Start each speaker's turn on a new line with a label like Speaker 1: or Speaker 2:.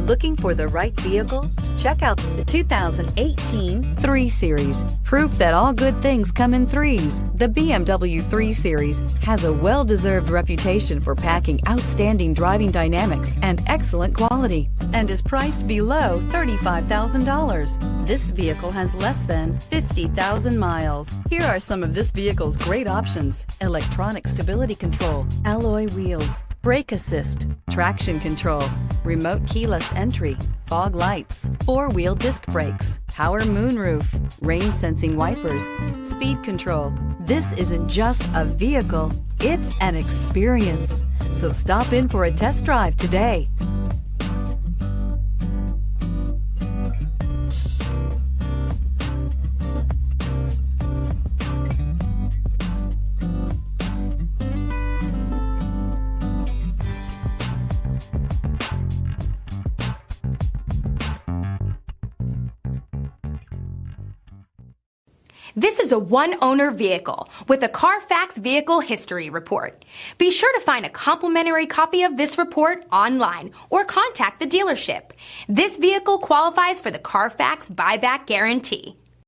Speaker 1: Looking for the right vehicle? Check out the 2018 3 Series. Proof that all good things come in threes. The BMW 3 Series has a well-deserved reputation for packing outstanding driving dynamics and excellent quality, and is priced below $35,000. This vehicle has less than 50,000 miles. Here are some of this vehicle's great options: electronic stability control, alloy wheels, brake assist, traction control, remote keyless entry, fog lights, 4-wheel disc brakes, power moonroof, rain sensing wipers, speed control. This isn't just a vehicle, it's an experience. So stop in for a test drive today.
Speaker 2: This is a one-owner vehicle with a Carfax Vehicle History Report. Be sure to find a complimentary copy of this report online or contact the dealership. This vehicle qualifies for the Carfax Buyback Guarantee.